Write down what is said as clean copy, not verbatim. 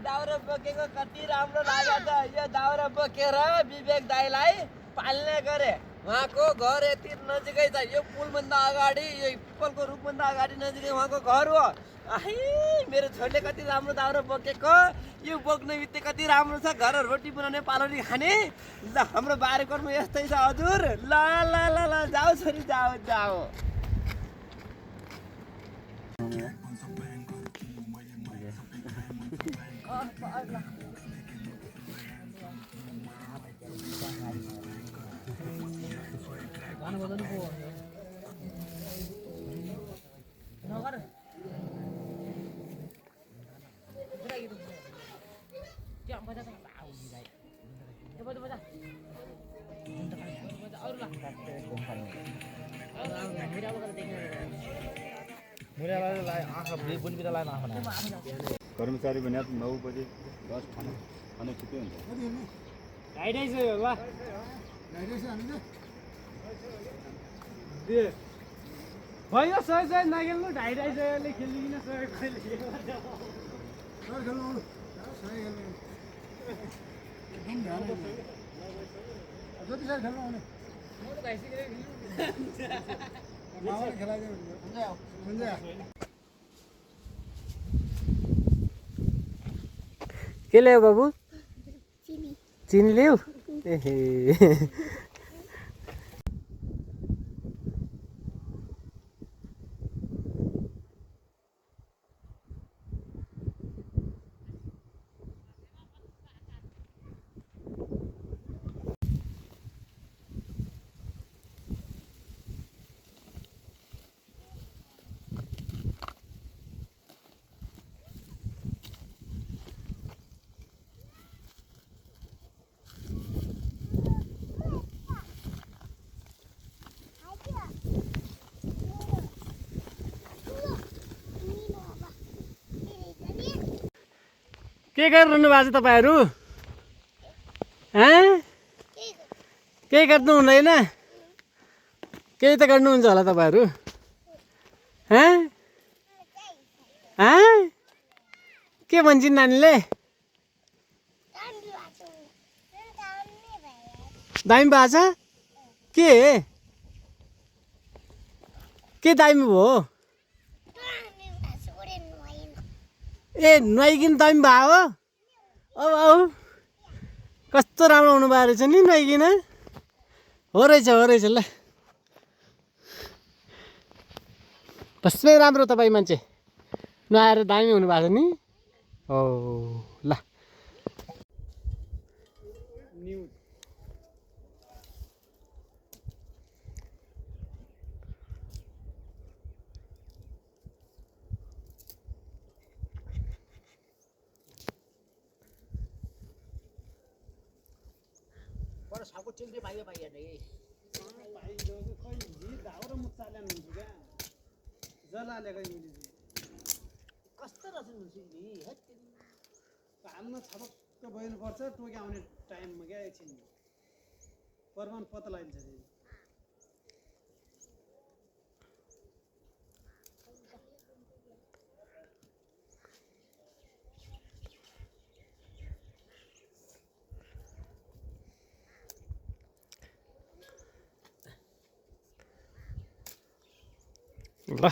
दाउरा बोकेको कति राम्रो लाग्यो त यो दाउरा बोकेर विवेक दाइलाई पाल्ने गरे उहाँको घर यति नजिकै छ यो पुलभन्दा अगाडि यो पिपलको रुखभन्दा अगाडि नजिकै उहाँको घर हो आही मेरो छोरीले कति राम्रो दाउरा बोकेको यो बोक्ने बित्तिकै कति राम्रो छ घर रोटी बनाउने पालौरी खाने ल हाम्रो बारेकोटमा यस्तै छ हजुर ल ल ल ल जाऊ छोरी जाऊ जाऊ कर्मचारी भने 9 बजे 10 खाना छुट्टी हुन्छ भयो सही सही नखेल्नु 2.5 खेलिदिन के ल्यायो बाबु चिनी ल्याऊ एहे के गरिरहनु भएको छ तपाईहरु केही गर्नु हुँदैन केही त गर्नुहुन्छ होला तपाईहरु के भन्छन् नानीले दामी भएको छ के दामी भयो ए नुहाइकिन दामी भयो अब कस्तो राम्रो हुनु भएको रहेछ नि नुहाइकिन हो रहेछ ल बस्मै राम्रो तपाईँ मान्छे नुहाएर दामी हुनु भएको छ नि हो ल साको चिल्ड्रे भाइयो भाइहरूले कस्तो रहेछ हाल्न छपक्क बहिनुपर्छ टोकी आउने टाइममा क्या एकछिन परमान पत्ता लगाइदिन्छ ल